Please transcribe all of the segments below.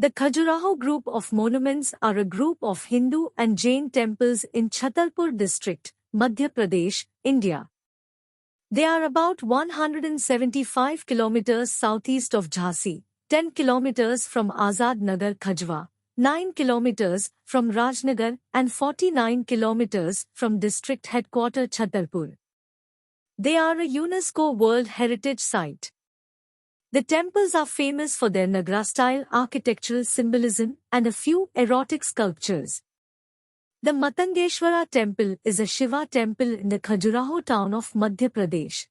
The Khajuraho group of monuments are a group of Hindu and Jain temples in Chhatarpur district, Madhya Pradesh, India. They are about 175 kilometers southeast of Jhansi, 10 kilometers from Azad Nagar Khajwa, 9 kilometers from Rajnagar and 49 kilometers from district headquarter Chhatarpur. They are a UNESCO World Heritage Site. The temples are famous for their Nagara-style architectural symbolism and a few erotic sculptures. The Matangeshwara temple is a Shiva temple in the Khajuraho town of Madhya Pradesh.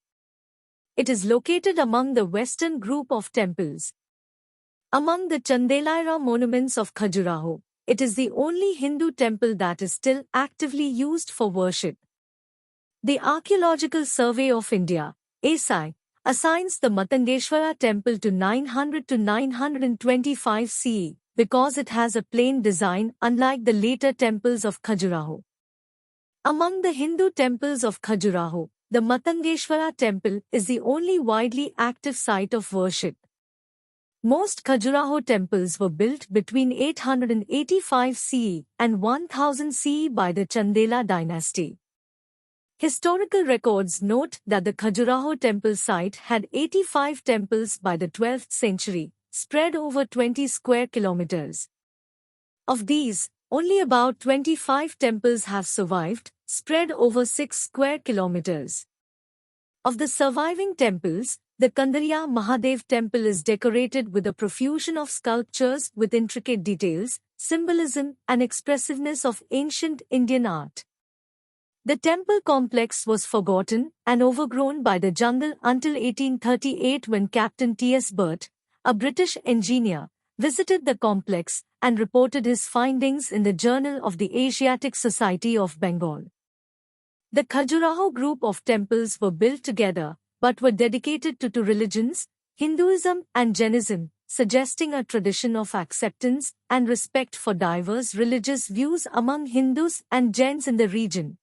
It is located among the western group of temples. Among the Chandela monuments of Khajuraho, it is the only Hindu temple that is still actively used for worship. The Archaeological Survey of India, ASI, assigns the Matangeshwara temple to 900 to 925 CE because it has a plain design unlike the later temples of Khajuraho. Among the Hindu temples of Khajuraho, the Matangeshwara temple is the only widely active site of worship. Most Khajuraho temples were built between 885 CE and 1000 CE by the Chandela dynasty. Historical records note that the Khajuraho temple site had 85 temples by the 12th century, spread over 20 square kilometers. Of these, only about 25 temples have survived, spread over 6 square kilometers. Of the surviving temples, the Kandariya Mahadev temple is decorated with a profusion of sculptures with intricate details, symbolism and expressiveness of ancient Indian art. The temple complex was forgotten and overgrown by the jungle until 1838 when Captain T.S. Burt, a British engineer, visited the complex and reported his findings in the Journal of the Asiatic Society of Bengal. The Khajuraho group of temples were built together but were dedicated to two religions, Hinduism and Jainism, suggesting a tradition of acceptance and respect for diverse religious views among Hindus and Jains in the region.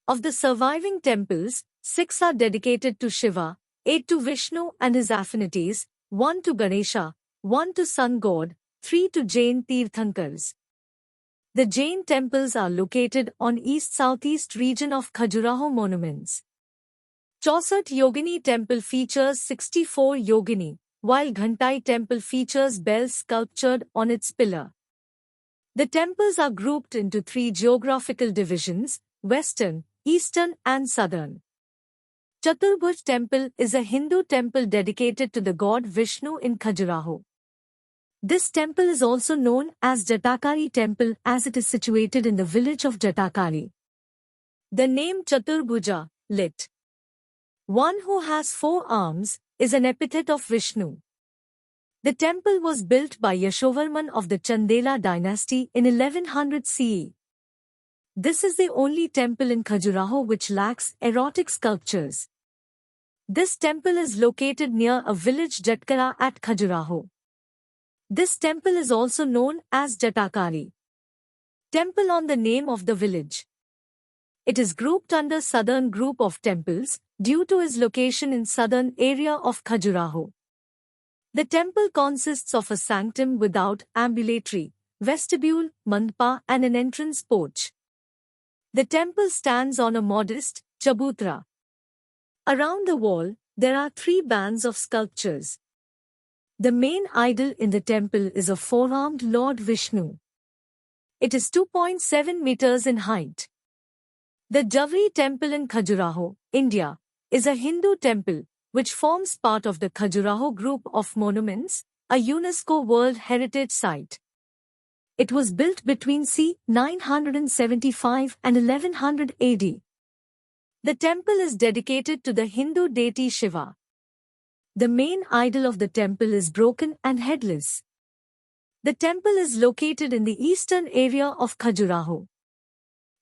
Of the surviving temples, 6 are dedicated to Shiva, 8 to Vishnu and his affinities, 1 to Ganesha, 1 to sun god, 3 to Jain Tirthankars. The Jain temples are located on east-southeast region of Khajuraho monuments. Chaussat Yogini temple features 64 Yogini, while Ghantai temple features bells sculptured on its pillar. The temples are grouped into 3 geographical divisions, Western, Eastern and Southern. Chaturbhuj temple is a Hindu temple dedicated to the god Vishnu in Khajuraho. This temple is also known as Jatakari temple as it is situated in the village of Jatakari. The name Chaturbhuja, lit. One who has 4 arms, is an epithet of Vishnu. The temple was built by Yashovarman of the Chandela dynasty in 1100 CE. This is the only temple in Khajuraho which lacks erotic sculptures. This temple is located near a village Jatkara at Khajuraho. This temple is also known as Jatakari temple on the name of the village. It is grouped under southern group of temples due to its location in southern area of Khajuraho. The temple consists of a sanctum without ambulatory, vestibule, mandapa and an entrance porch. The temple stands on a modest chabutra. Around the wall, there are 3 bands of sculptures. The main idol in the temple is a 4-armed Lord Vishnu. It is 2.7 meters in height. The Javri temple in Khajuraho, India, is a Hindu temple which forms part of the Khajuraho group of monuments, a UNESCO World Heritage Site. It was built between c. 975 and 1100 AD. The temple is dedicated to the Hindu deity Shiva. The main idol of the temple is broken and headless. The temple is located in the eastern area of Khajuraho.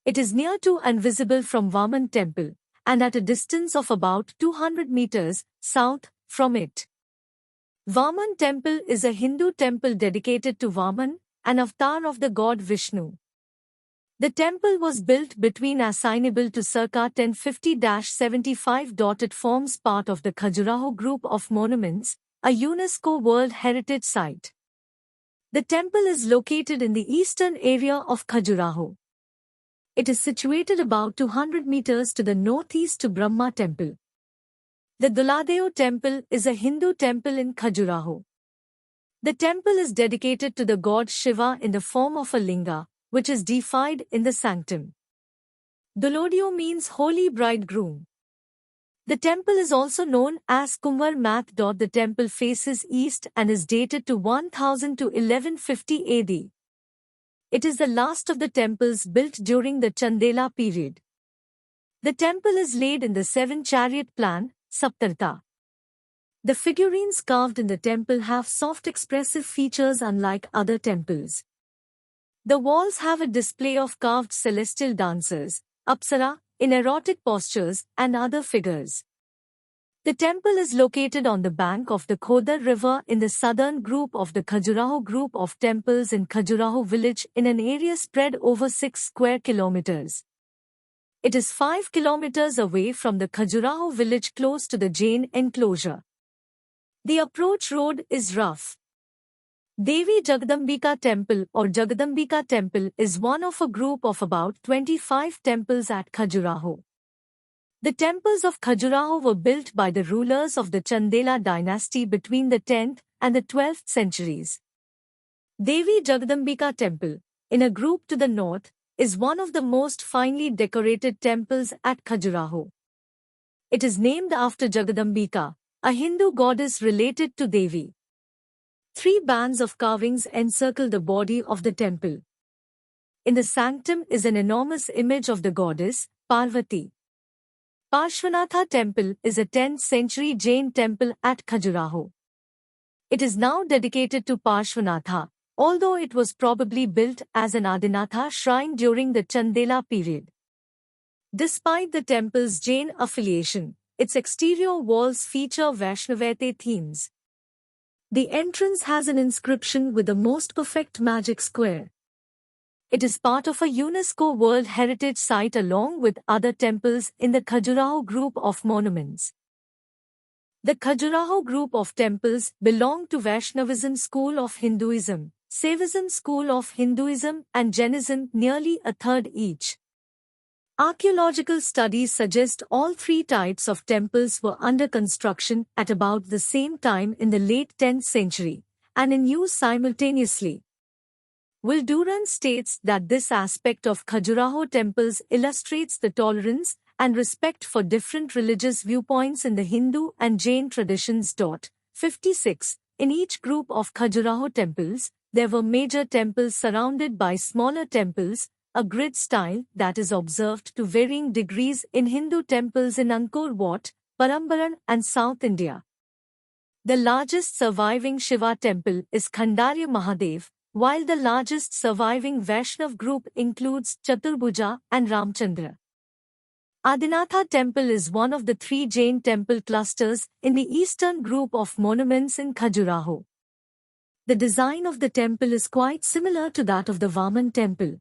It is near to and visible from Vaman temple, and at a distance of about 200 meters south from it. Vaman temple is a Hindu temple dedicated to Vaman, an avatar of the god Vishnu. The temple was built between assignable to circa 1050-75. It forms part of the Khajuraho group of monuments, a UNESCO World Heritage Site. The temple is located in the eastern area of Khajuraho. It is situated about 200 meters to the northeast to Brahma Temple. The Duladeo Temple is a Hindu temple in Khajuraho. The temple is dedicated to the god Shiva in the form of a linga, which is deified in the sanctum. Duladeo means holy bridegroom. The temple is also known as Kumvar Math. The temple faces east and is dated to 1000 to 1150 AD. It is the last of the temples built during the Chandela period. The temple is laid in the 7-chariot plan, Saptartha. The figurines carved in the temple have soft expressive features unlike other temples. The walls have a display of carved celestial dancers, Apsara, in erotic postures and other figures. The temple is located on the bank of the Khodar River in the southern group of the Khajuraho group of temples in Khajuraho village in an area spread over 6 square kilometers. It is 5 kilometers away from the Khajuraho village close to the Jain enclosure. The approach road is rough. Devi Jagadambika Temple or Jagadambika Temple is one of a group of about 25 temples at Khajuraho. The temples of Khajuraho were built by the rulers of the Chandela dynasty between the 10th and the 12th centuries. Devi Jagadambika Temple, in a group to the north, is one of the most finely decorated temples at Khajuraho. It is named after Jagadambika, a Hindu goddess related to Devi. 3 bands of carvings encircle the body of the temple. In the sanctum is an enormous image of the goddess, Parvati. Parshvanatha Temple is a 10th century Jain temple at Khajuraho. It is now dedicated to Parshvanatha, although it was probably built as an Adinatha shrine during the Chandela period. Despite the temple's Jain affiliation, its exterior walls feature Vaishnavite themes. The entrance has an inscription with the most perfect magic square. It is part of a UNESCO World Heritage Site along with other temples in the Khajuraho group of monuments. The Khajuraho group of temples belong to Vaishnavism school of Hinduism, Saivism school of Hinduism and Jainism, nearly a third each. Archaeological studies suggest all 3 types of temples were under construction at about the same time in the late 10th century, and in use simultaneously. Will Duran states that this aspect of Khajuraho temples illustrates the tolerance and respect for different religious viewpoints in the Hindu and Jain traditions. 56. In each group of Khajuraho temples, there were major temples surrounded by smaller temples, a grid style that is observed to varying degrees in Hindu temples in Angkor Wat, Parambaran and South India. The largest surviving Shiva temple is Khandarya Mahadev, while the largest surviving Vaishnav group includes Chaturbhuja and Ramchandra. Adinatha Temple is one of the 3 Jain temple clusters in the eastern group of monuments in Khajuraho. The design of the temple is quite similar to that of the Vaman temple.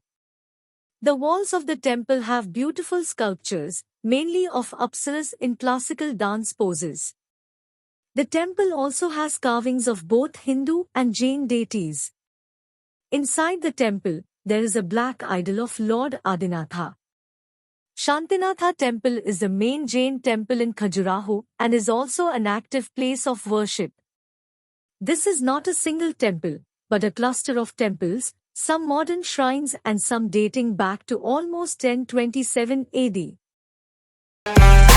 The walls of the temple have beautiful sculptures, mainly of apsaras in classical dance poses. The temple also has carvings of both Hindu and Jain deities. Inside the temple, there is a black idol of Lord Adinatha. Shantinatha Temple is the main Jain temple in Khajuraho and is also an active place of worship. This is not a single temple, but a cluster of temples, some modern shrines and some dating back to almost 1027 AD.